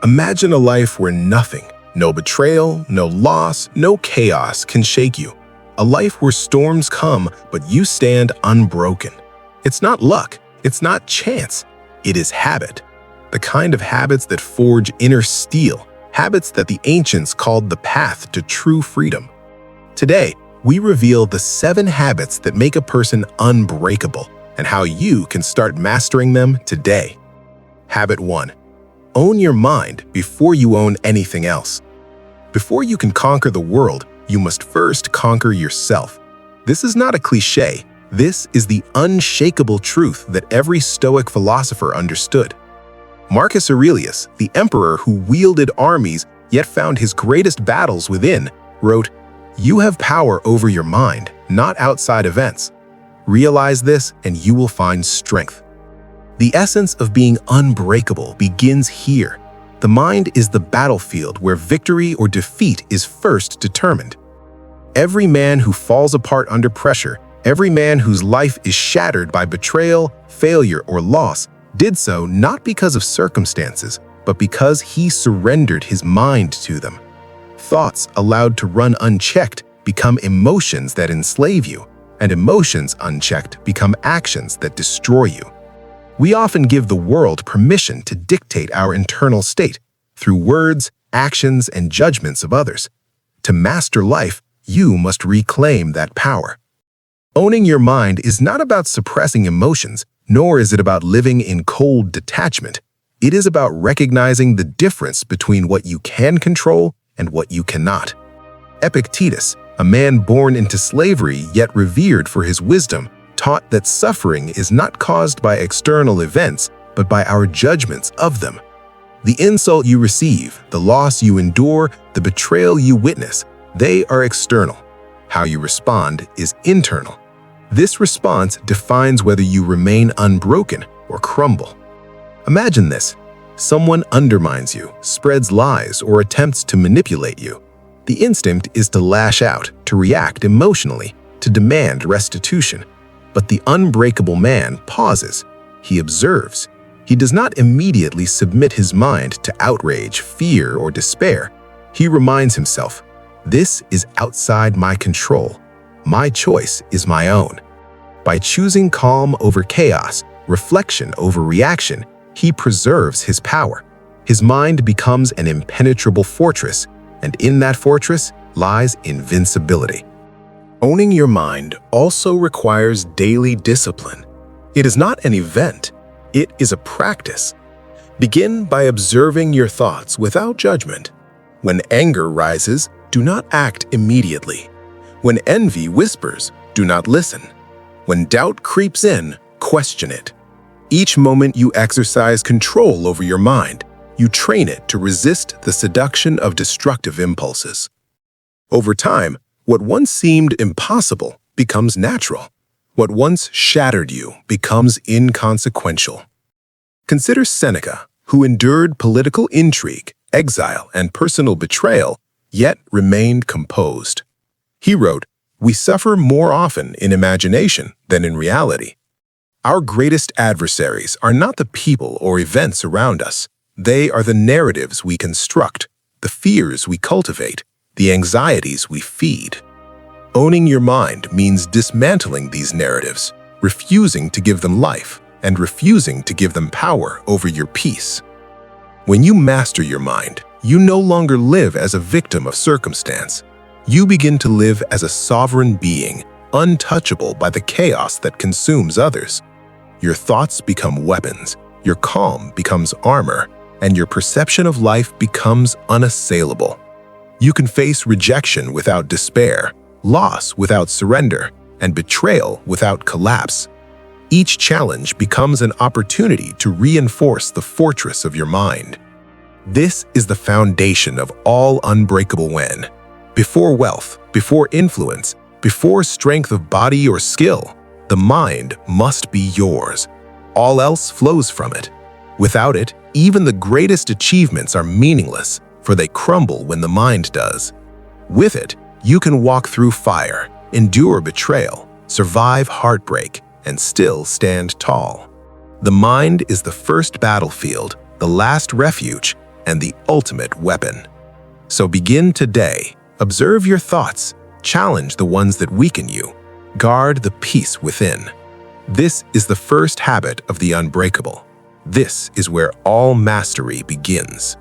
Imagine a life where nothing, no betrayal, no loss, no chaos can shake you. A life where storms come, but you stand unbroken. It's not luck, it's not chance, it is habit. The kind of habits that forge inner steel, habits that the ancients called the path to true freedom. Today, we reveal the 7 habits that make a person unbreakable and how you can start mastering them today. Habit 1. Own your mind before you own anything else. Before you can conquer the world, you must first conquer yourself. This is not a cliché. This is the unshakable truth that every Stoic philosopher understood. Marcus Aurelius, the emperor who wielded armies yet found his greatest battles within, wrote, "You have power over your mind, not outside events. Realize this and you will find strength." The essence of being unbreakable begins here. The mind is the battlefield where victory or defeat is first determined. Every man who falls apart under pressure, every man whose life is shattered by betrayal, failure, or loss, did so not because of circumstances, but because he surrendered his mind to them. Thoughts allowed to run unchecked become emotions that enslave you, and emotions unchecked become actions that destroy you. We often give the world permission to dictate our internal state through words, actions, and judgments of others. To master life, you must reclaim that power. Owning your mind is not about suppressing emotions, nor is it about living in cold detachment. It is about recognizing the difference between what you can control and what you cannot. Epictetus, a man born into slavery yet revered for his wisdom, taught that suffering is not caused by external events, but by our judgments of them. The insult you receive, the loss you endure, the betrayal you witness, they are external. How you respond is internal. This response defines whether you remain unbroken or crumble. Imagine this. Someone undermines you, spreads lies, or attempts to manipulate you. The instinct is to lash out, to react emotionally, to demand restitution. But the unbreakable man pauses. He observes. He does not immediately submit his mind to outrage, fear, or despair. He reminds himself, "This is outside my control. My choice is my own." By choosing calm over chaos, reflection over reaction, he preserves his power. His mind becomes an impenetrable fortress, and in that fortress lies invincibility. Owning your mind also requires daily discipline. It is not an event, it is a practice. Begin by observing your thoughts without judgment. When anger rises, do not act immediately. When envy whispers, do not listen. When doubt creeps in, question it. Each moment you exercise control over your mind, you train it to resist the seduction of destructive impulses. Over time, what once seemed impossible becomes natural. What once shattered you becomes inconsequential. Consider Seneca, who endured political intrigue, exile, and personal betrayal, yet remained composed. He wrote, "We suffer more often in imagination than in reality." Our greatest adversaries are not the people or events around us. They are the narratives we construct, the fears we cultivate, the anxieties we feed. Owning your mind means dismantling these narratives, refusing to give them life, and refusing to give them power over your peace. When you master your mind, you no longer live as a victim of circumstance. You begin to live as a sovereign being, untouchable by the chaos that consumes others. Your thoughts become weapons, your calm becomes armor, and your perception of life becomes unassailable. You can face rejection without despair, loss without surrender, and betrayal without collapse. Each challenge becomes an opportunity to reinforce the fortress of your mind. This is the foundation of all unbreakable men. Before wealth, before influence, before strength of body or skill, the mind must be yours. All else flows from it. Without it, even the greatest achievements are meaningless, for they crumble when the mind does. With it, you can walk through fire, endure betrayal, survive heartbreak, and still stand tall. The mind is the first battlefield, the last refuge, and the ultimate weapon. So begin today. Observe your thoughts. Challenge the ones that weaken you. Guard the peace within. This is the first habit of the unbreakable. This is where all mastery begins.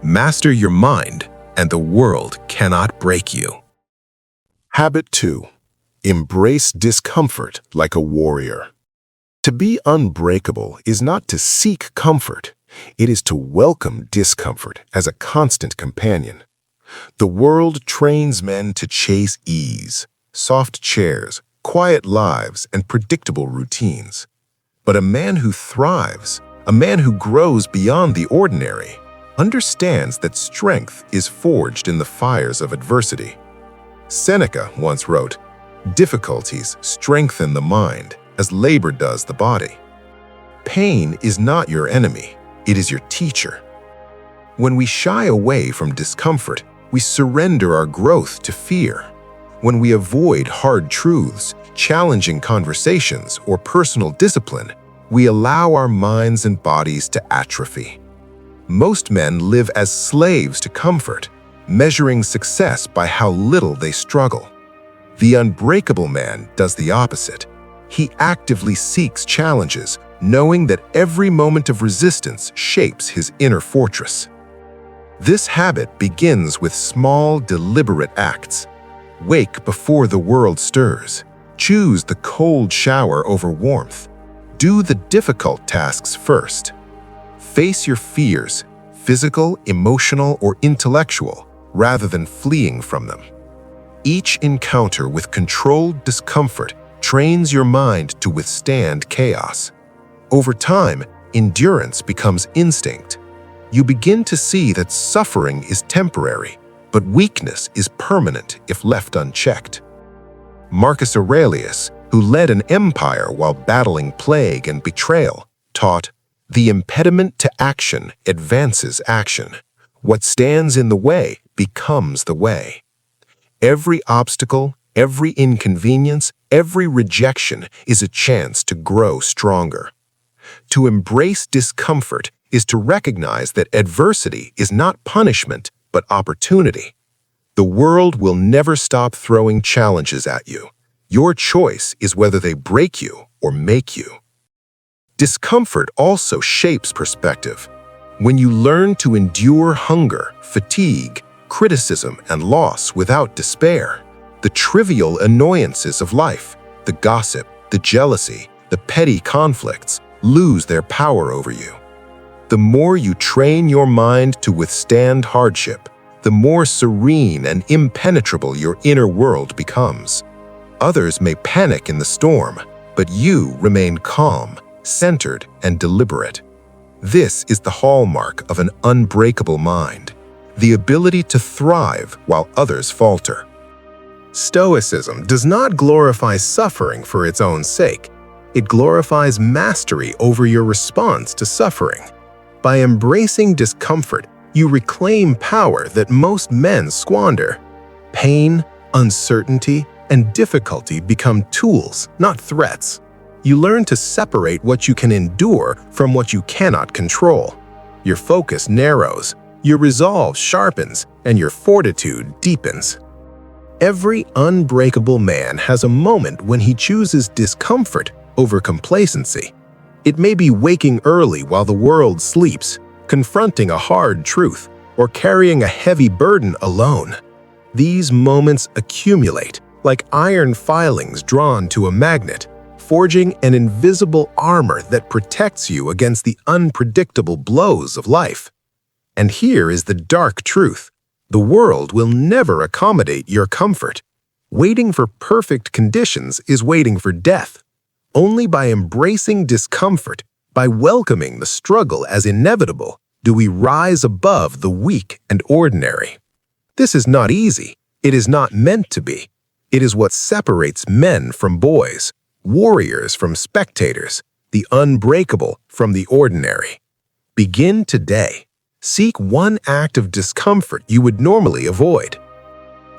Master your mind, and the world cannot break you. Habit 2. Embrace discomfort like a warrior. To be unbreakable is not to seek comfort. It is to welcome discomfort as a constant companion. The world trains men to chase ease, soft chairs, quiet lives, and predictable routines. But a man who thrives, a man who grows beyond the ordinary, understands that strength is forged in the fires of adversity. Seneca once wrote, "Difficulties strengthen the mind as labor does the body." Pain is not your enemy, it is your teacher. When we shy away from discomfort, we surrender our growth to fear. When we avoid hard truths, challenging conversations, or personal discipline, we allow our minds and bodies to atrophy. Most men live as slaves to comfort, measuring success by how little they struggle. The unbreakable man does the opposite. He actively seeks challenges, knowing that every moment of resistance shapes his inner fortress. This habit begins with small, deliberate acts. Wake before the world stirs. Choose the cold shower over warmth. Do the difficult tasks first. Face your fears, physical, emotional, or intellectual, rather than fleeing from them. Each encounter with controlled discomfort trains your mind to withstand chaos. Over time, endurance becomes instinct. You begin to see that suffering is temporary, but weakness is permanent if left unchecked. Marcus Aurelius, who led an empire while battling plague and betrayal, taught, "The impediment to action advances action. What stands in the way becomes the way." Every obstacle, every inconvenience, every rejection is a chance to grow stronger. To embrace discomfort is to recognize that adversity is not punishment, but opportunity. The world will never stop throwing challenges at you. Your choice is whether they break you or make you. Discomfort also shapes perspective. When you learn to endure hunger, fatigue, criticism, and loss without despair, the trivial annoyances of life, the gossip, the jealousy, the petty conflicts, lose their power over you. The more you train your mind to withstand hardship, the more serene and impenetrable your inner world becomes. Others may panic in the storm, but you remain calm, centered, and deliberate. This is the hallmark of an unbreakable mind, the ability to thrive while others falter. Stoicism does not glorify suffering for its own sake. It glorifies mastery over your response to suffering. By embracing discomfort, you reclaim power that most men squander. Pain, uncertainty, and difficulty become tools, not threats. You learn to separate what you can endure from what you cannot control. Your focus narrows, your resolve sharpens, and your fortitude deepens. Every unbreakable man has a moment when he chooses discomfort over complacency. It may be waking early while the world sleeps, confronting a hard truth, or carrying a heavy burden alone. These moments accumulate, like iron filings drawn to a magnet, forging an invisible armor that protects you against the unpredictable blows of life. And here is the dark truth. The world will never accommodate your comfort. Waiting for perfect conditions is waiting for death. Only by embracing discomfort, by welcoming the struggle as inevitable, do we rise above the weak and ordinary. This is not easy. It is not meant to be. It is what separates men from boys, warriors from spectators, the unbreakable from the ordinary. Begin today. Seek one act of discomfort you would normally avoid.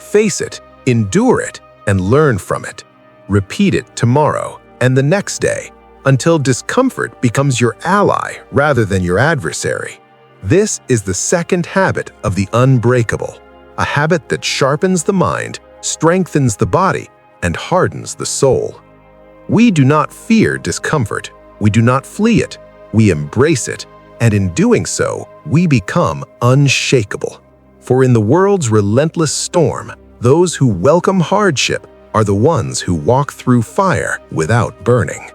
Face it, endure it, and learn from it. Repeat it tomorrow and the next day until discomfort becomes your ally rather than your adversary. This is the second habit of the unbreakable, a habit that sharpens the mind, strengthens the body, and hardens the soul. We do not fear discomfort. We do not flee it. We embrace it, and in doing so, we become unshakable. For in the world's relentless storm, those who welcome hardship are the ones who walk through fire without burning.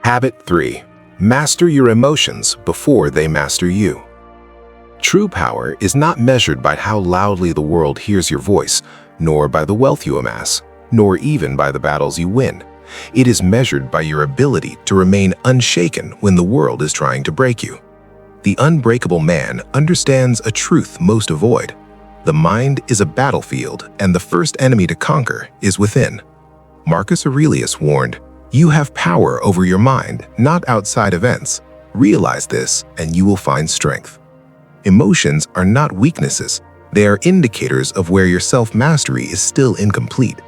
Habit 3. Master your emotions before they master you. True power is not measured by how loudly the world hears your voice, nor by the wealth you amass, nor even by the battles you win. It is measured by your ability to remain unshaken when the world is trying to break you. The unbreakable man understands a truth most avoid. The mind is a battlefield, and the first enemy to conquer is within. Marcus Aurelius warned, "You have power over your mind, not outside events. Realize this, and you will find strength." Emotions are not weaknesses. They are indicators of where your self-mastery is still incomplete.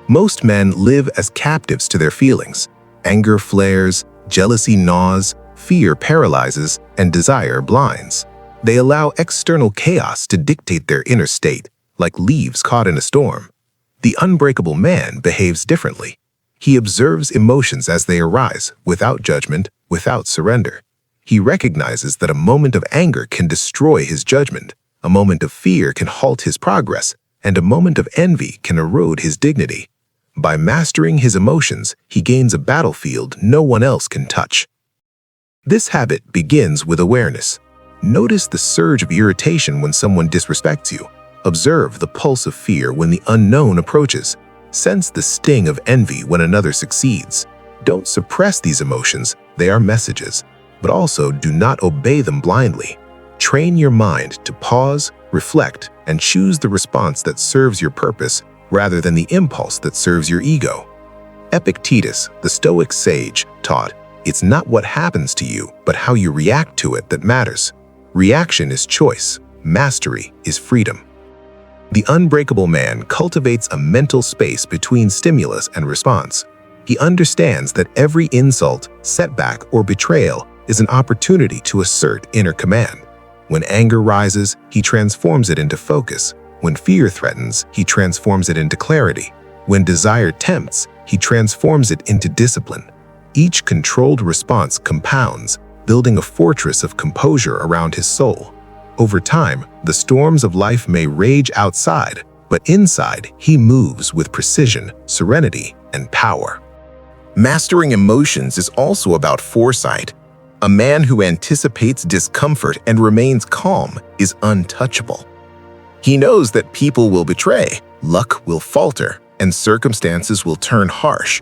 Most men live as captives to their feelings. Anger flares, jealousy gnaws, fear paralyzes, and desire blinds. They allow external chaos to dictate their inner state, like leaves caught in a storm. The unbreakable man behaves differently. He observes emotions as they arise, without judgment, without surrender. He recognizes that a moment of anger can destroy his judgment, a moment of fear can halt his progress, and a moment of envy can erode his dignity. By mastering his emotions, he gains a battlefield no one else can touch. This habit begins with awareness. Notice the surge of irritation when someone disrespects you. Observe the pulse of fear when the unknown approaches. Sense the sting of envy when another succeeds. Don't suppress these emotions, they are messages. But also do not obey them blindly. Train your mind to pause, reflect, and choose the response that serves your purpose rather than the impulse that serves your ego. Epictetus, the Stoic sage, taught, "It's not what happens to you, but how you react to it that matters." Reaction is choice. Mastery is freedom. The unbreakable man cultivates a mental space between stimulus and response. He understands that every insult, setback, or betrayal is an opportunity to assert inner command. When anger rises, he transforms it into focus. When fear threatens, he transforms it into clarity. When desire tempts, he transforms it into discipline. Each controlled response compounds, building a fortress of composure around his soul. Over time, the storms of life may rage outside, but inside, he moves with precision, serenity, and power. Mastering emotions is also about foresight. A man who anticipates discomfort and remains calm is untouchable. He knows that people will betray, luck will falter, and circumstances will turn harsh.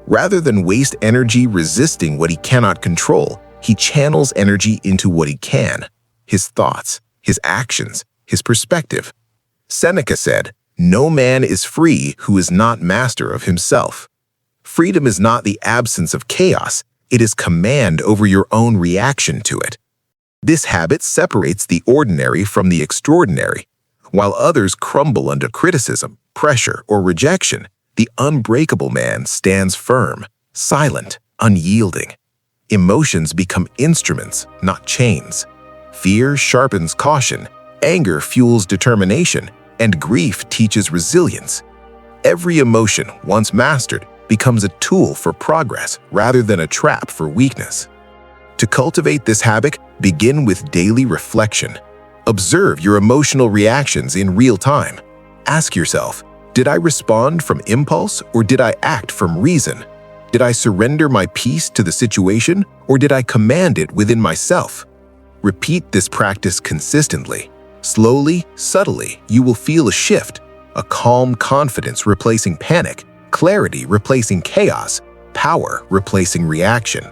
Rather than waste energy resisting what he cannot control, he channels energy into what he can: his thoughts, his actions, his perspective. Seneca said, "No man is free who is not master of himself." Freedom is not the absence of chaos, it is command over your own reaction to it. This habit separates the ordinary from the extraordinary. While others crumble under criticism, pressure, or rejection, the unbreakable man stands firm, silent, unyielding. Emotions become instruments, not chains. Fear sharpens caution, anger fuels determination, and grief teaches resilience. Every emotion, once mastered, becomes a tool for progress rather than a trap for weakness. To cultivate this habit, begin with daily reflection. Observe your emotional reactions in real time. Ask yourself, did I respond from impulse or did I act from reason? Did I surrender my peace to the situation or did I command it within myself? Repeat this practice consistently. Slowly, subtly, you will feel a shift, a calm confidence replacing panic, clarity replacing chaos, power replacing reaction.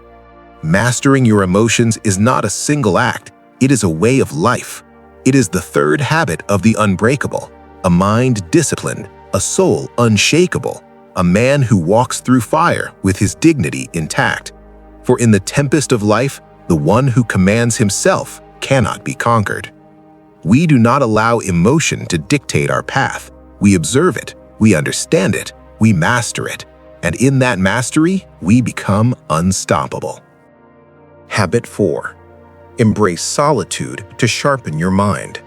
Mastering your emotions is not a single act, it is a way of life. It is the third habit of the unbreakable, a mind disciplined, a soul unshakable, a man who walks through fire with his dignity intact. For in the tempest of life, the one who commands himself cannot be conquered. We do not allow emotion to dictate our path. We observe it, we understand it, we master it, and in that mastery, we become unstoppable. Habit 4. Embrace solitude to sharpen your mind.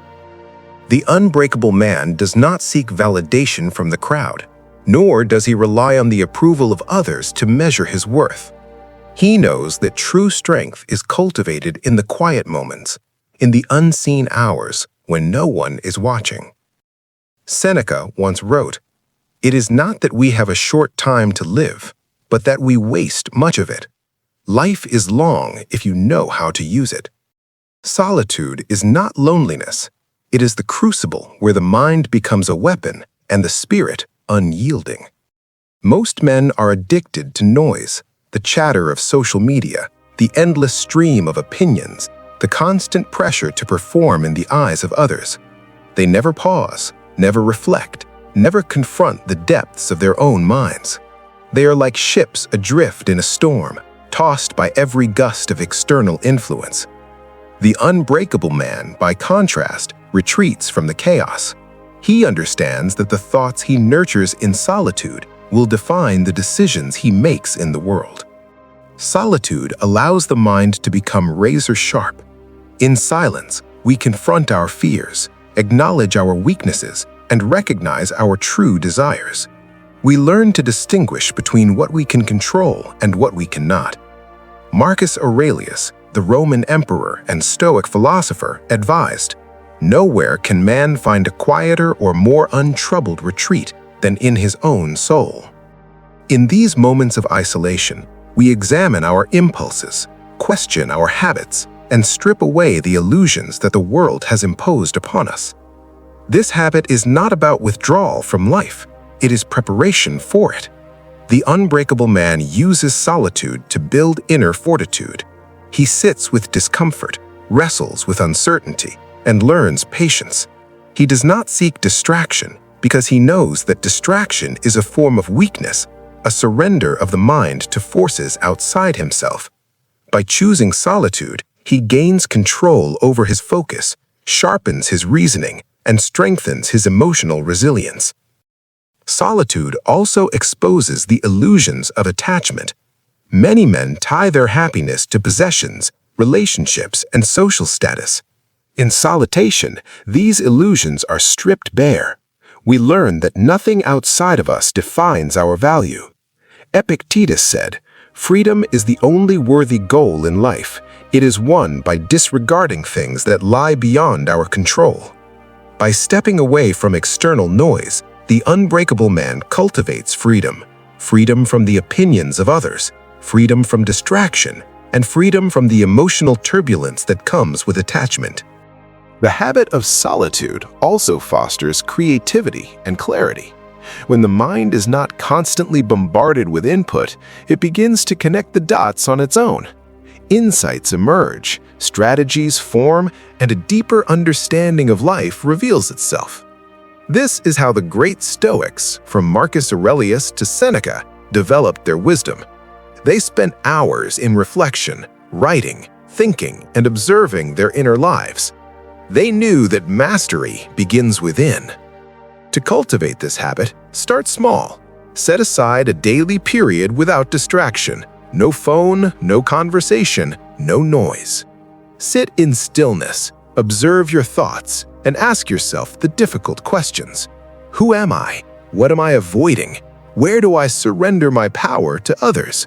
The unbreakable man does not seek validation from the crowd, nor does he rely on the approval of others to measure his worth. He knows that true strength is cultivated in the quiet moments, in the unseen hours when no one is watching. Seneca once wrote, "It is not that we have a short time to live, but that we waste much of it. Life is long if you know how to use it." Solitude is not loneliness. It is the crucible where the mind becomes a weapon and the spirit unyielding. Most men are addicted to noise, the chatter of social media, the endless stream of opinions, the constant pressure to perform in the eyes of others. They never pause, never reflect, never confront the depths of their own minds. They are like ships adrift in a storm, tossed by every gust of external influence. The unbreakable man, by contrast, retreats from the chaos. He understands that the thoughts he nurtures in solitude will define the decisions he makes in the world. Solitude allows the mind to become razor-sharp. In silence, we confront our fears, acknowledge our weaknesses, and recognize our true desires. We learn to distinguish between what we can control and what we cannot. Marcus Aurelius, the Roman emperor and Stoic philosopher, advised, "Nowhere can man find a quieter or more untroubled retreat than in his own soul." In these moments of isolation, we examine our impulses, question our habits, and strip away the illusions that the world has imposed upon us. This habit is not about withdrawal from life, it is preparation for it. The unbreakable man uses solitude to build inner fortitude. He sits with discomfort, wrestles with uncertainty, and learns patience. He does not seek distraction because he knows that distraction is a form of weakness, a surrender of the mind to forces outside himself. By choosing solitude, he gains control over his focus, sharpens his reasoning, and strengthens his emotional resilience. Solitude also exposes the illusions of attachment. Many men tie their happiness to possessions, relationships, and social status. In solitude, these illusions are stripped bare. We learn that nothing outside of us defines our value. Epictetus said, "Freedom is the only worthy goal in life. It is won by disregarding things that lie beyond our control." By stepping away from external noise, the unbreakable man cultivates freedom. Freedom from the opinions of others, freedom from distraction, and freedom from the emotional turbulence that comes with attachment. The habit of solitude also fosters creativity and clarity. When the mind is not constantly bombarded with input, it begins to connect the dots on its own. Insights emerge, strategies form, and a deeper understanding of life reveals itself. This is how the great Stoics, from Marcus Aurelius to Seneca, developed their wisdom. They spent hours in reflection, writing, thinking, and observing their inner lives. They knew that mastery begins within. To cultivate this habit, start small. Set aside a daily period without distraction. No phone, no conversation, no noise. Sit in stillness, observe your thoughts, and ask yourself the difficult questions. Who am I? What am I avoiding? Where do I surrender my power to others?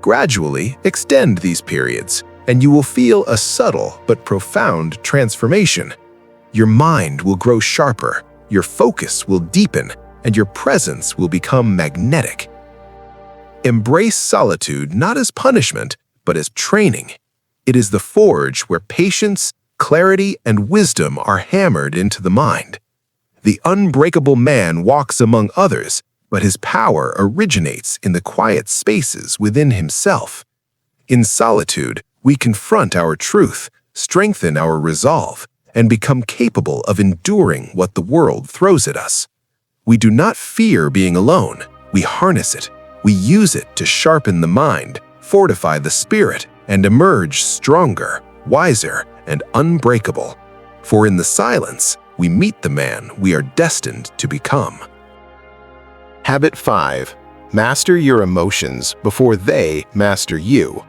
Gradually extend these periods, and you will feel a subtle but profound transformation. Your mind will grow sharper, your focus will deepen, and your presence will become magnetic. Embrace solitude not as punishment, but as training. It is the forge where patience, clarity, and wisdom are hammered into the mind. The unbreakable man walks among others, but his power originates in the quiet spaces within himself. In solitude, we confront our truth, strengthen our resolve, and become capable of enduring what the world throws at us. We do not fear being alone. We harness it. We use it to sharpen the mind, fortify the spirit, and emerge stronger, wiser, and unbreakable. For in the silence, we meet the man we are destined to become. Habit 5. Master your emotions before they master you.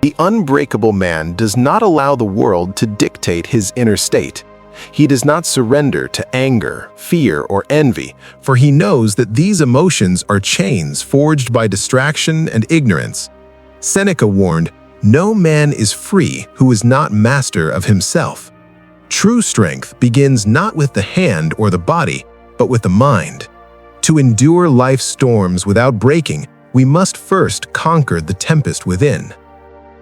The unbreakable man does not allow the world to dictate his inner state. He does not surrender to anger, fear, or envy, for he knows that these emotions are chains forged by distraction and ignorance. Seneca warned, "No man is free who is not master of himself." True strength begins not with the hand or the body, but with the mind. To endure life's storms without breaking, we must first conquer the tempest within.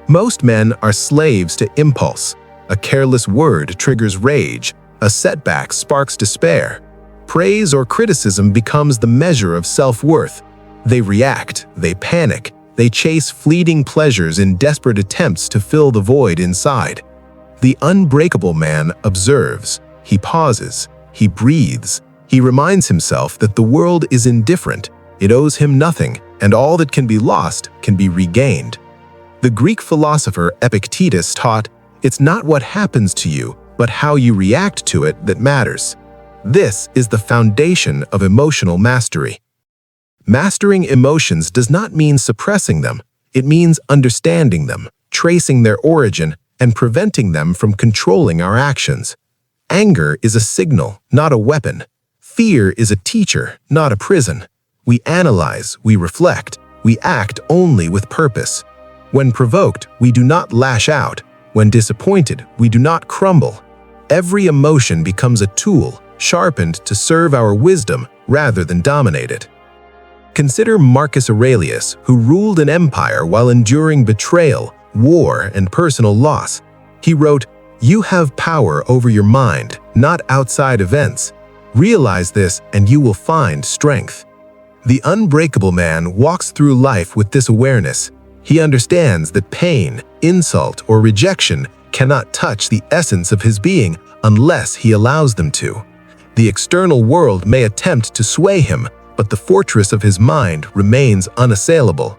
Most men are slaves to impulse. A careless word triggers rage. A setback sparks despair. Praise or criticism becomes the measure of self-worth. They react, they panic, they chase fleeting pleasures in desperate attempts to fill the void inside. The unbreakable man observes, he pauses, he breathes, he reminds himself that the world is indifferent, it owes him nothing, and all that can be lost can be regained. The Greek philosopher Epictetus taught, "It's not what happens to you, but how you react to it that matters." This is the foundation of emotional mastery. Mastering emotions does not mean suppressing them. It means understanding them, tracing their origin, and preventing them from controlling our actions. Anger is a signal, not a weapon. Fear is a teacher, not a prison. We analyze, we reflect, we act only with purpose. When provoked, we do not lash out. When disappointed, we do not crumble. Every emotion becomes a tool, sharpened to serve our wisdom rather than dominate it. Consider Marcus Aurelius, who ruled an empire while enduring betrayal, war, and personal loss. He wrote, "You have power over your mind, not outside events. Realize this and you will find strength." The unbreakable man walks through life with this awareness. He understands that pain, insult, or rejection cannot touch the essence of his being unless he allows them to. The external world may attempt to sway him, but the fortress of his mind remains unassailable.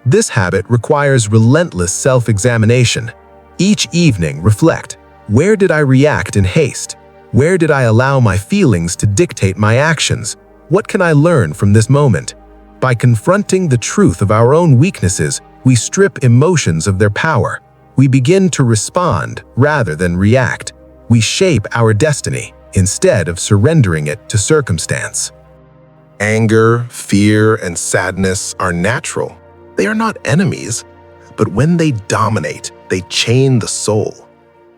This habit requires relentless self-examination. Each evening, reflect, where did I react in haste? Where did I allow my feelings to dictate my actions? What can I learn from this moment? By confronting the truth of our own weaknesses, we strip emotions of their power. We begin to respond rather than react. We shape our destiny instead of surrendering it to circumstance. Anger, fear, and sadness are natural. They are not enemies, but when they dominate, they chain the soul.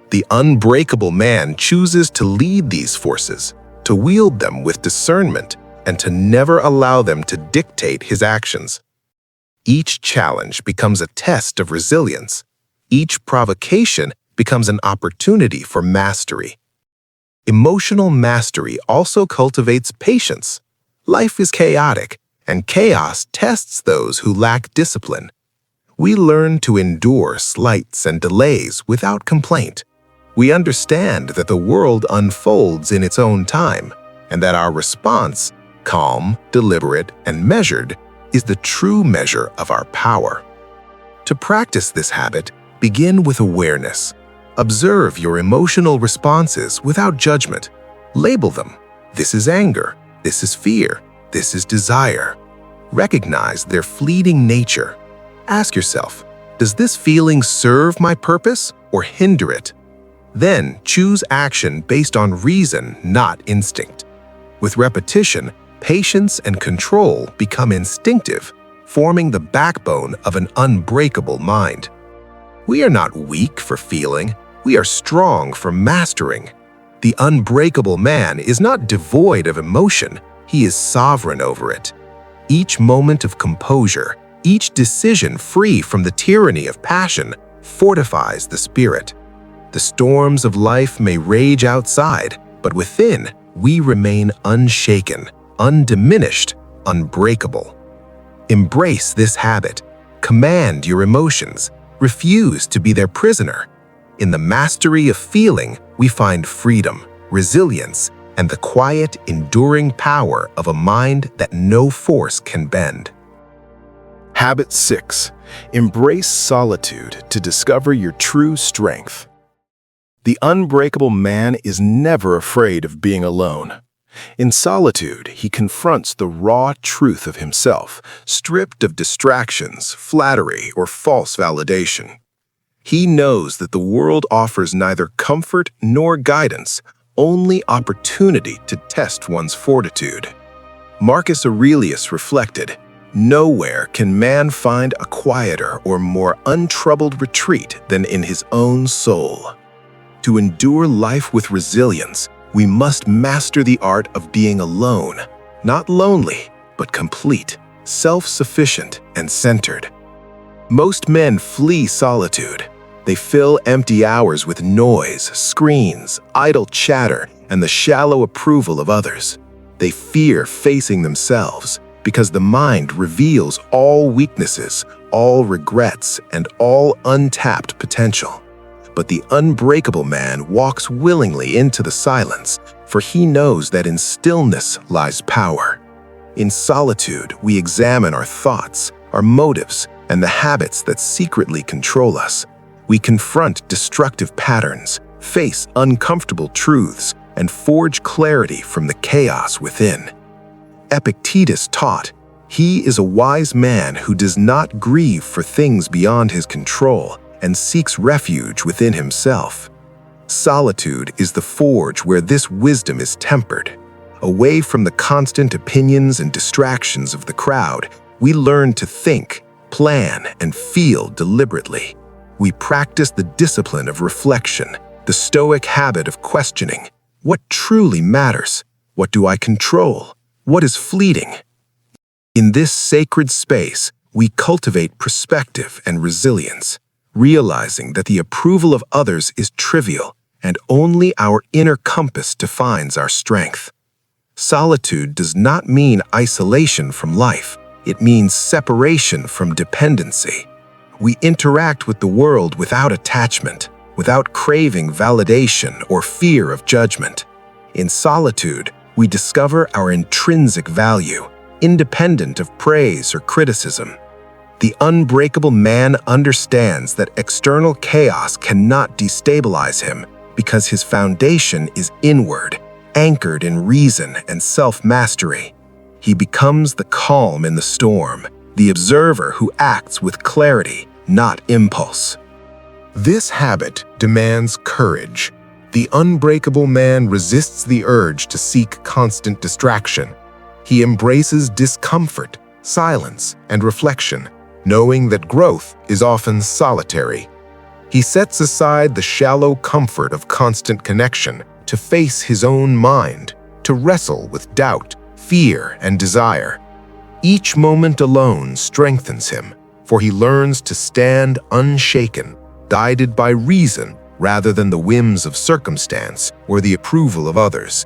The unbreakable man chooses to lead these forces, to wield them with discernment, and to never allow them to dictate his actions. Each challenge becomes a test of resilience. Each provocation becomes an opportunity for mastery. Emotional mastery also cultivates patience. Life is chaotic, and chaos tests those who lack discipline. We learn to endure slights and delays without complaint. We understand that the world unfolds in its own time, and that our response, calm, deliberate, and measured, is the true measure of our power. To practice this habit, begin with awareness. Observe your emotional responses without judgment. Label them. This is anger. This is fear. This is desire. Recognize their fleeting nature. Ask yourself, does this feeling serve my purpose or hinder it? Then choose action based on reason, not instinct. With repetition, patience and control become instinctive, forming the backbone of an unbreakable mind. We are not weak for feeling, we are strong for mastering. The unbreakable man is not devoid of emotion, he is sovereign over it. Each moment of composure, each decision free from the tyranny of passion, fortifies the spirit. The storms of life may rage outside, but within, we remain unshaken, undiminished, unbreakable. Embrace this habit. Command your emotions. Refuse to be their prisoner. In the mastery of feeling, we find freedom, resilience, and the quiet, enduring power of a mind that no force can bend. Habit 6. Embrace solitude to discover your true strength. The unbreakable man is never afraid of being alone. In solitude, he confronts the raw truth of himself, stripped of distractions, flattery, or false validation. He knows that the world offers neither comfort nor guidance, only opportunity to test one's fortitude. Marcus Aurelius reflected, "Nowhere can man find a quieter or more untroubled retreat than in his own soul." To endure life with resilience, we must master the art of being alone, not lonely, but complete, self-sufficient, and centered. Most men flee solitude. They fill empty hours with noise, screens, idle chatter, and the shallow approval of others. They fear facing themselves because the mind reveals all weaknesses, all regrets, and all untapped potential. But the unbreakable man walks willingly into the silence, for he knows that in stillness lies power. In solitude, we examine our thoughts, our motives, and the habits that secretly control us. We confront destructive patterns, face uncomfortable truths, and forge clarity from the chaos within. Epictetus taught, "He is a wise man who does not grieve for things beyond his control and seeks refuge within himself." Solitude is the forge where this wisdom is tempered. Away from the constant opinions and distractions of the crowd, we learn to think, plan, and feel deliberately. We practice the discipline of reflection, the Stoic habit of questioning. What truly matters? What do I control? What is fleeting? In this sacred space, we cultivate perspective and resilience, realizing that the approval of others is trivial and only our inner compass defines our strength. Solitude does not mean isolation from life. It means separation from dependency. We interact with the world without attachment, without craving validation or fear of judgment. In solitude, we discover our intrinsic value, independent of praise or criticism. The unbreakable man understands that external chaos cannot destabilize him because his foundation is inward, anchored in reason and self-mastery. He becomes the calm in the storm, the observer who acts with clarity, not impulse. This habit demands courage. The unbreakable man resists the urge to seek constant distraction. He embraces discomfort, silence, and reflection, knowing that growth is often solitary. He sets aside the shallow comfort of constant connection to face his own mind, to wrestle with doubt, fear, and desire. Each moment alone strengthens him, for he learns to stand unshaken, guided by reason rather than the whims of circumstance or the approval of others.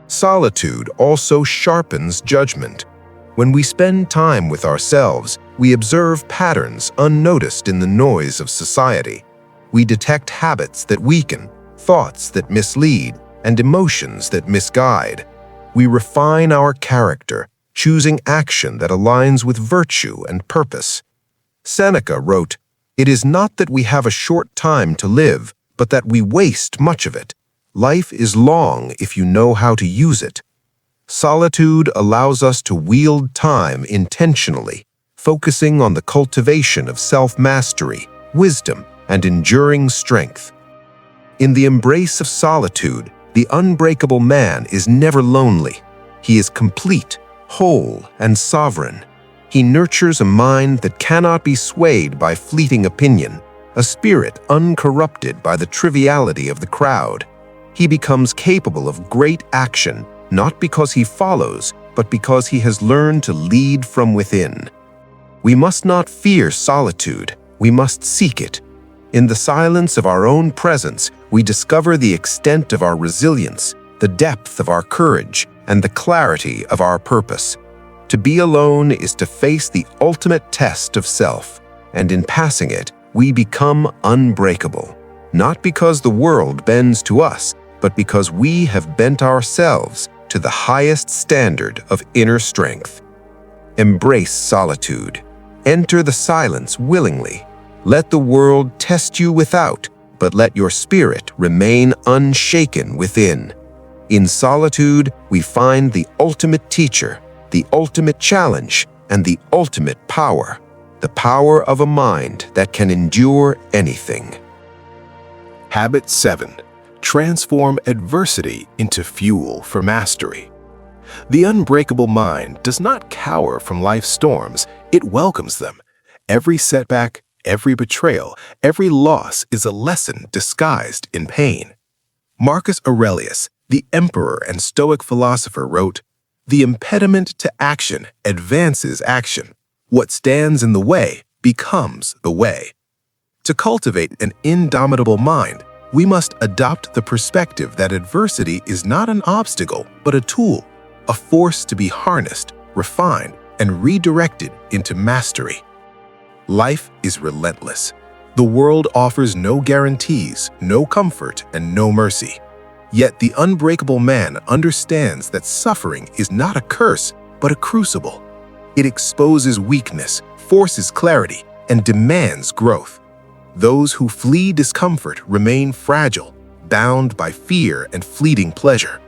Solitude also sharpens judgment. When we spend time with ourselves, we observe patterns unnoticed in the noise of society. We detect habits that weaken, thoughts that mislead, and emotions that misguide. We refine our character, choosing action that aligns with virtue and purpose. Seneca wrote, "It is not that we have a short time to live, but that we waste much of it. Life is long if you know how to use it." Solitude allows us to wield time intentionally, focusing on the cultivation of self-mastery, wisdom, and enduring strength. In the embrace of solitude, the unbreakable man is never lonely. He is complete, whole, and sovereign. He nurtures a mind that cannot be swayed by fleeting opinion, a spirit uncorrupted by the triviality of the crowd. He becomes capable of great action, not because he follows, but because he has learned to lead from within. We must not fear solitude, we must seek it. In the silence of our own presence, we discover the extent of our resilience, the depth of our courage, and the clarity of our purpose. To be alone is to face the ultimate test of self, and in passing it, we become unbreakable, not because the world bends to us, but because we have bent ourselves to the highest standard of inner strength. Embrace solitude. Enter the silence willingly. Let the world test you without, but let your spirit remain unshaken within. In solitude, we find the ultimate teacher, the ultimate challenge, and the ultimate power. the power of a mind that can endure anything. Habit 7. Transform adversity into fuel for mastery. The unbreakable mind does not cower from life's storms, it welcomes them. Every setback, every betrayal, every loss is a lesson disguised in pain. Marcus Aurelius, the emperor and Stoic philosopher, wrote, "The impediment to action advances action. What stands in the way becomes the way." To cultivate an indomitable mind, we must adopt the perspective that adversity is not an obstacle, but a tool, a force to be harnessed, refined, and redirected into mastery. Life is relentless. The world offers no guarantees, no comfort, and no mercy. Yet the unbreakable man understands that suffering is not a curse, but a crucible. It exposes weakness, forces clarity, and demands growth. Those who flee discomfort remain fragile, bound by fear and fleeting pleasure.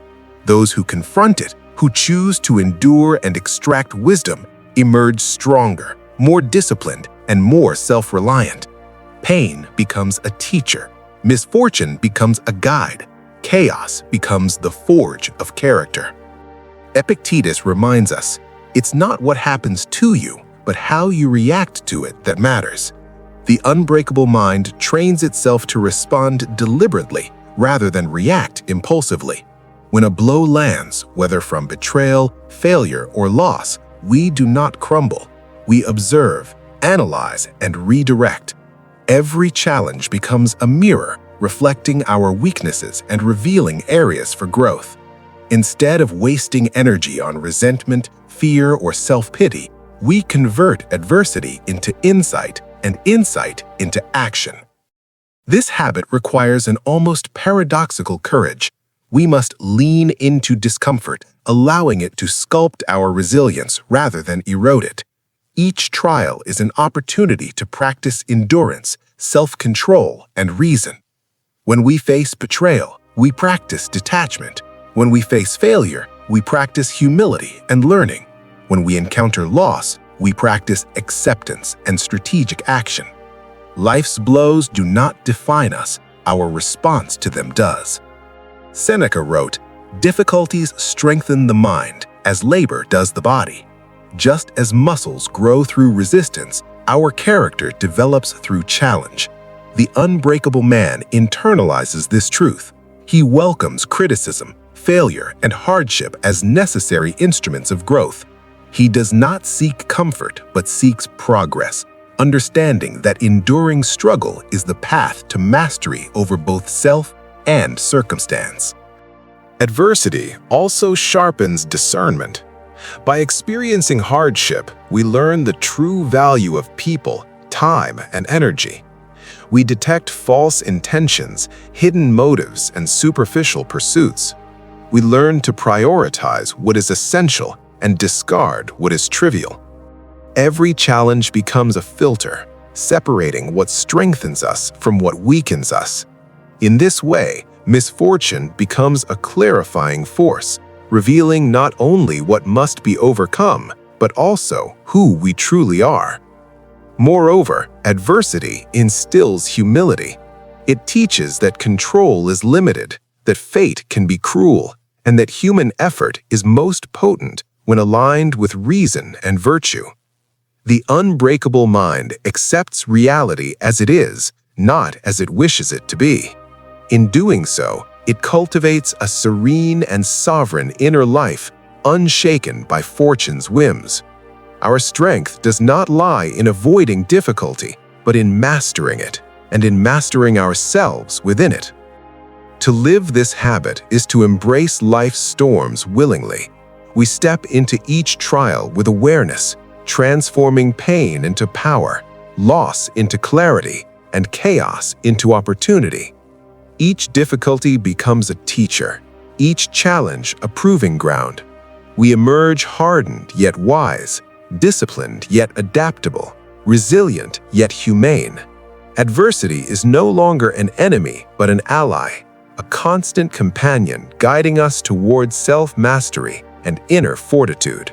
Those who confront it, who choose to endure and extract wisdom, emerge stronger, more disciplined, and more self-reliant. Pain becomes a teacher, misfortune becomes a guide, chaos becomes the forge of character. Epictetus reminds us, it's not what happens to you, but how you react to it that matters. The unbreakable mind trains itself to respond deliberately rather than react impulsively. When a blow lands, whether from betrayal, failure, or loss, we do not crumble. We observe, analyze, and redirect. Every challenge becomes a mirror, reflecting our weaknesses and revealing areas for growth. Instead of wasting energy on resentment, fear, or self-pity, we convert adversity into insight and insight into action. This habit requires an almost paradoxical courage. We must lean into discomfort, allowing it to sculpt our resilience rather than erode it. Each trial is an opportunity to practice endurance, self-control, and reason. When we face betrayal, we practice detachment. When we face failure, we practice humility and learning. When we encounter loss, we practice acceptance and strategic action. Life's blows do not define us, our response to them does. Seneca wrote, "Difficulties strengthen the mind, as labor does the body." Just as muscles grow through resistance, our character develops through challenge. The unbreakable man internalizes this truth. He welcomes criticism, failure, and hardship as necessary instruments of growth. He does not seek comfort, but seeks progress, understanding that enduring struggle is the path to mastery over both self and circumstance. Adversity also sharpens discernment. By experiencing hardship, we learn the true value of people, time, and energy. We detect false intentions, hidden motives, and superficial pursuits. We learn to prioritize what is essential and discard what is trivial. Every challenge becomes a filter, separating what strengthens us from what weakens us. In this way, misfortune becomes a clarifying force, revealing not only what must be overcome, but also who we truly are. Moreover, adversity instills humility. It teaches that control is limited, that fate can be cruel, and that human effort is most potent when aligned with reason and virtue. The unbreakable mind accepts reality as it is, not as it wishes it to be. In doing so, it cultivates a serene and sovereign inner life, unshaken by fortune's whims. Our strength does not lie in avoiding difficulty, but in mastering it, and in mastering ourselves within it. To live this habit is to embrace life's storms willingly. We step into each trial with awareness, transforming pain into power, loss into clarity, and chaos into opportunity. Each difficulty becomes a teacher, each challenge a proving ground. We emerge hardened yet wise, disciplined yet adaptable, resilient yet humane. Adversity is no longer an enemy but an ally, a constant companion guiding us towards self-mastery and inner fortitude.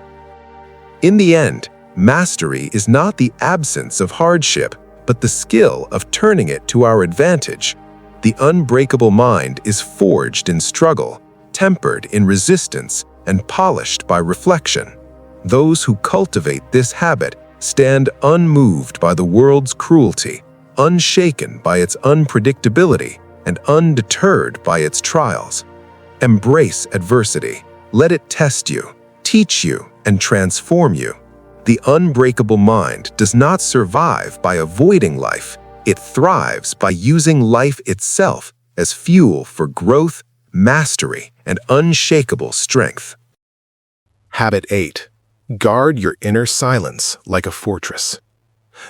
In the end, Mastery is not the absence of hardship, but the skill of turning it to our advantage. The unbreakable mind is forged in struggle, tempered in resistance, and polished by reflection. Those who cultivate this habit stand unmoved by the world's cruelty, unshaken by its unpredictability, and undeterred by its trials. Embrace adversity. Let it test you, teach you, and transform you. The unbreakable mind does not survive by avoiding life. It thrives by using life itself as fuel for growth, mastery, and unshakable strength. Habit 8. Guard your inner silence like a fortress.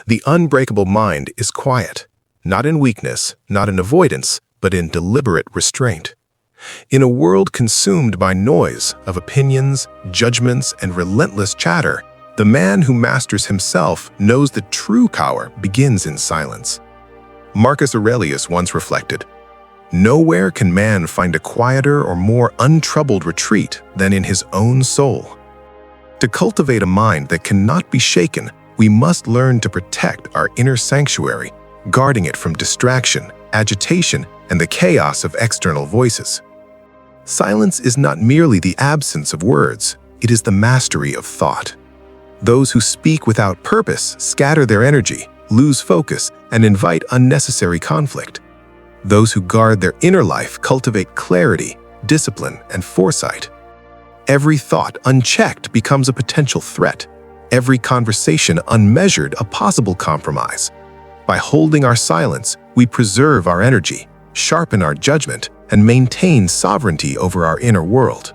The unbreakable mind is quiet, not in weakness, not in avoidance, but in deliberate restraint. In a world consumed by noise of opinions, judgments, and relentless chatter, the man who masters himself knows that true power begins in silence. Marcus Aurelius once reflected, "Nowhere can man find a quieter or more untroubled retreat than in his own soul." To cultivate a mind that cannot be shaken, we must learn to protect our inner sanctuary, guarding it from distraction, agitation, and the chaos of external voices. Silence is not merely the absence of words, it is the mastery of thought. Those who speak without purpose scatter their energy, lose focus, and invite unnecessary conflict. Those who guard their inner life cultivate clarity, discipline, and foresight. Every thought unchecked becomes a potential threat. Every conversation unmeasured a possible compromise. By holding our silence, we preserve our energy, sharpen our judgment, and maintain sovereignty over our inner world.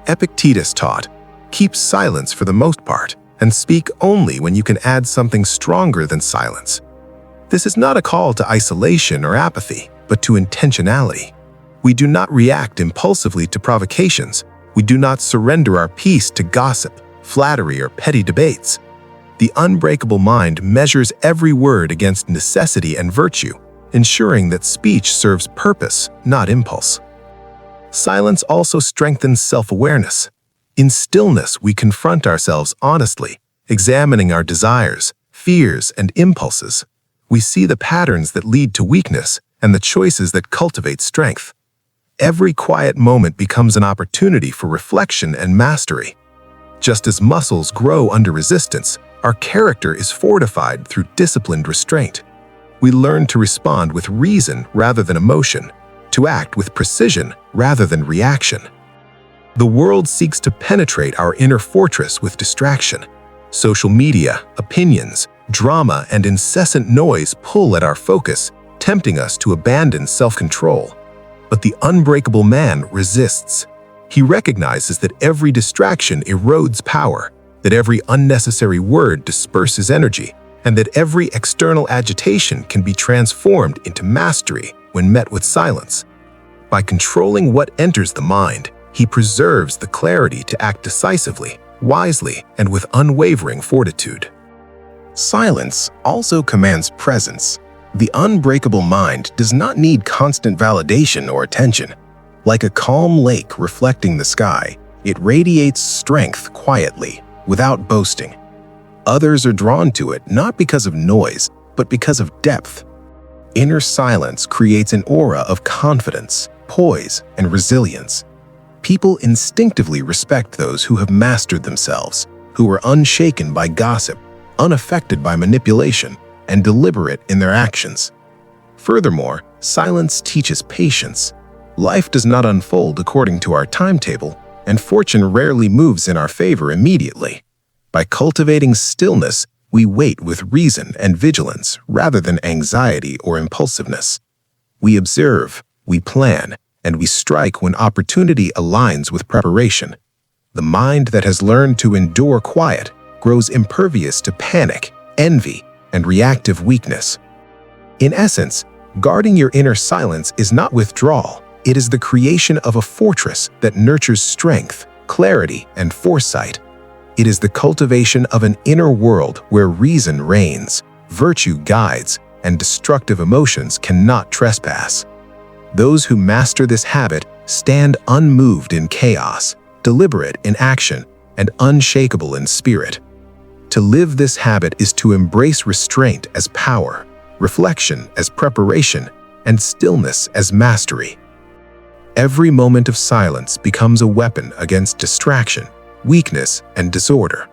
Epictetus taught, "Keep silence for the most part, and speak only when you can add something stronger than silence." This is not a call to isolation or apathy, but to intentionality. We do not react impulsively to provocations. We do not surrender our peace to gossip, flattery, or petty debates. The unbreakable mind measures every word against necessity and virtue, ensuring that speech serves purpose, not impulse. Silence also strengthens self-awareness. In stillness, we confront ourselves honestly, examining our desires, fears, and impulses. We see the patterns that lead to weakness and the choices that cultivate strength. Every quiet moment becomes an opportunity for reflection and mastery. Just as muscles grow under resistance, our character is fortified through disciplined restraint. We learn to respond with reason rather than emotion, to act with precision rather than reaction. The world seeks to penetrate our inner fortress with distraction. Social media, opinions, drama, and incessant noise pull at our focus, tempting us to abandon self-control. But the unbreakable man resists. He recognizes that every distraction erodes power, that every unnecessary word disperses energy, and that every external agitation can be transformed into mastery when met with silence. By controlling what enters the mind, he preserves the clarity to act decisively, wisely, and with unwavering fortitude. Silence also commands presence. The unbreakable mind does not need constant validation or attention. Like a calm lake reflecting the sky, it radiates strength quietly, without boasting. Others are drawn to it not because of noise, but because of depth. Inner silence creates an aura of confidence, poise, and resilience. People instinctively respect those who have mastered themselves, who are unshaken by gossip, unaffected by manipulation, and deliberate in their actions. Furthermore, silence teaches patience. Life does not unfold according to our timetable, and fortune rarely moves in our favor immediately. By cultivating stillness, we wait with reason and vigilance rather than anxiety or impulsiveness. We observe, we plan, and we strike when opportunity aligns with preparation. The mind that has learned to endure quiet grows impervious to panic, envy, and reactive weakness. In essence, guarding your inner silence is not withdrawal. It is the creation of a fortress that nurtures strength, clarity, and foresight. It is the cultivation of an inner world where reason reigns, virtue guides, and destructive emotions cannot trespass. Those who master this habit stand unmoved in chaos, deliberate in action, and unshakable in spirit. To live this habit is to embrace restraint as power, reflection as preparation, and stillness as mastery. Every moment of silence becomes a weapon against distraction, weakness, and disorder.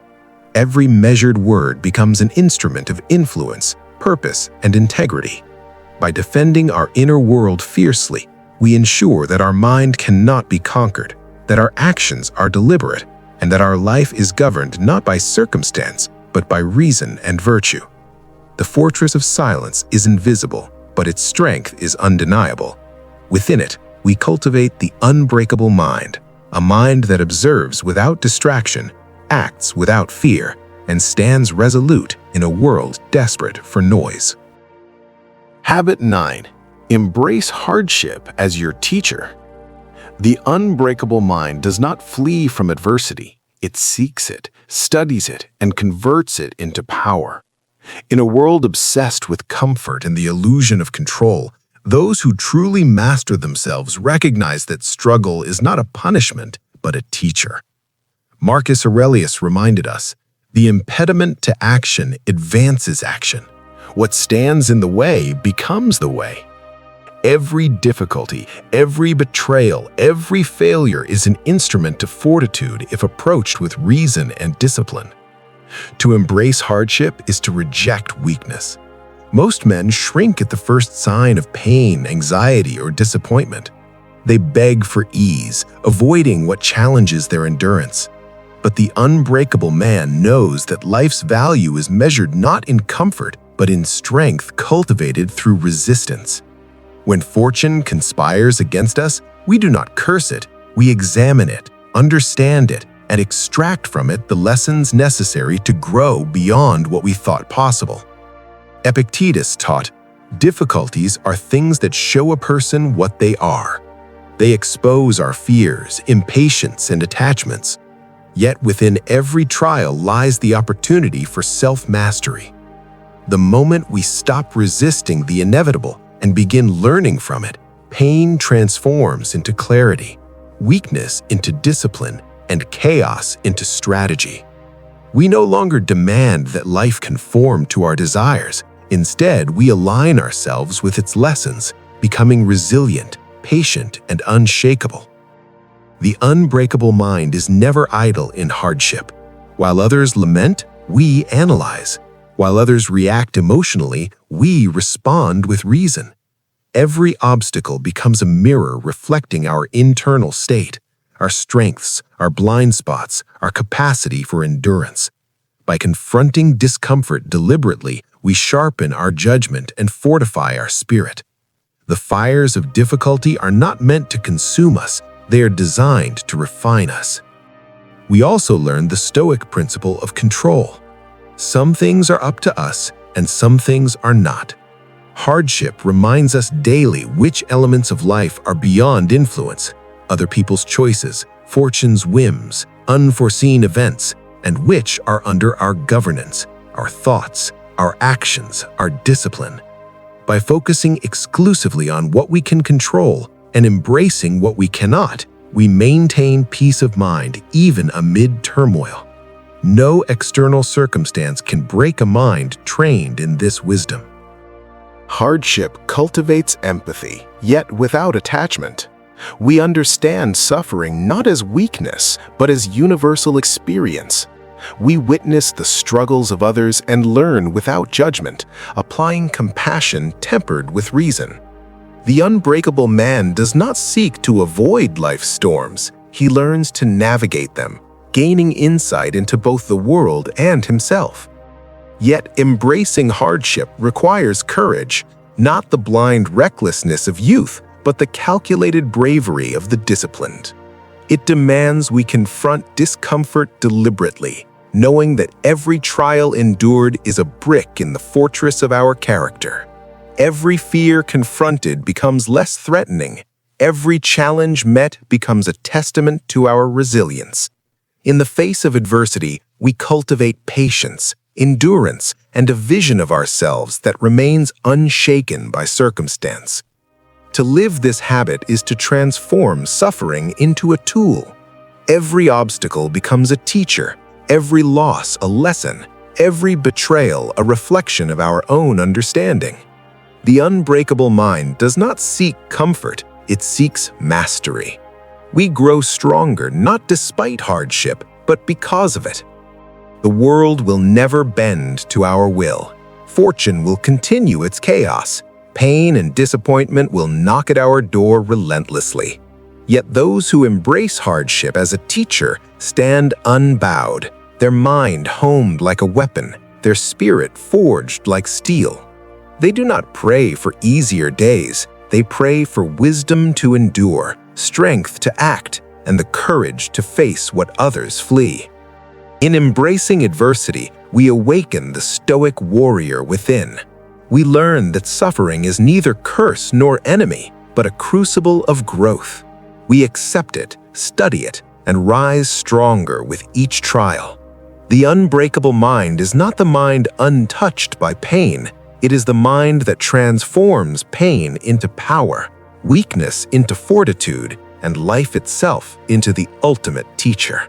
Every measured word becomes an instrument of influence, purpose, and integrity. By defending our inner world fiercely, we ensure that our mind cannot be conquered, that our actions are deliberate, and that our life is governed not by circumstance, but by reason and virtue. The fortress of silence is invisible, but its strength is undeniable. Within it, we cultivate the unbreakable mind, a mind that observes without distraction, acts without fear, and stands resolute in a world desperate for noise. Habit 9. Embrace hardship as your teacher. The unbreakable mind does not flee from adversity. It seeks it, studies it, and converts it into power. In a world obsessed with comfort and the illusion of control, those who truly master themselves recognize that struggle is not a punishment, but a teacher. Marcus Aurelius reminded us, "The impediment to action advances action. What stands in the way becomes the way." Every difficulty, every betrayal, every failure is an instrument to fortitude if approached with reason and discipline. To embrace hardship is to reject weakness. Most men shrink at the first sign of pain, anxiety, or disappointment. They beg for ease, avoiding what challenges their endurance. But the unbreakable man knows that life's value is measured not in comfort, but in strength cultivated through resistance. When fortune conspires against us, we do not curse it, we examine it, understand it, and extract from it the lessons necessary to grow beyond what we thought possible. Epictetus taught, "Difficulties are things that show a person what they are. They expose our fears, impatience, and attachments. Yet within every trial lies the opportunity for self-mastery. The moment we stop resisting the inevitable and begin learning from it, pain transforms into clarity, weakness into discipline, and chaos into strategy. We no longer demand that life conform to our desires. Instead, we align ourselves with its lessons, becoming resilient, patient, and unshakable. The unbreakable mind is never idle in hardship. While others lament, we analyze. While others react emotionally, we respond with reason. Every obstacle becomes a mirror reflecting our internal state, our strengths, our blind spots, our capacity for endurance. By confronting discomfort deliberately, we sharpen our judgment and fortify our spirit. The fires of difficulty are not meant to consume us, they are designed to refine us. We also learn the Stoic principle of control. Some things are up to us, and some things are not. Hardship reminds us daily which elements of life are beyond influence, other people's choices, fortune's whims, unforeseen events, and which are under our governance, our thoughts, our actions, our discipline. By focusing exclusively on what we can control and embracing what we cannot, we maintain peace of mind even amid turmoil. No external circumstance can break a mind trained in this wisdom. Hardship cultivates empathy, yet without attachment. We understand suffering not as weakness, but as universal experience. We witness the struggles of others and learn without judgment, applying compassion tempered with reason. The unbreakable man does not seek to avoid life's storms. He learns to navigate them, gaining insight into both the world and himself. Yet embracing hardship requires courage, not the blind recklessness of youth, but the calculated bravery of the disciplined. It demands we confront discomfort deliberately, knowing that every trial endured is a brick in the fortress of our character. Every fear confronted becomes less threatening. Every challenge met becomes a testament to our resilience. In the face of adversity, we cultivate patience, endurance, and a vision of ourselves that remains unshaken by circumstance. To live this habit is to transform suffering into a tool. Every obstacle becomes a teacher, every loss a lesson, every betrayal a reflection of our own understanding. The unbreakable mind does not seek comfort, it seeks mastery. We grow stronger not despite hardship, but because of it. The world will never bend to our will. Fortune will continue its chaos. Pain and disappointment will knock at our door relentlessly. Yet those who embrace hardship as a teacher stand unbowed, their mind honed like a weapon, their spirit forged like steel. They do not pray for easier days, they pray for wisdom to endure, strength to act, and the courage to face what others flee. In embracing adversity, we awaken the Stoic warrior within. We learn that suffering is neither curse nor enemy, but a crucible of growth. We accept it, study it, and rise stronger with each trial. The unbreakable mind is not the mind untouched by pain. It is the mind that transforms pain into power, weakness into fortitude, and life itself into the ultimate teacher.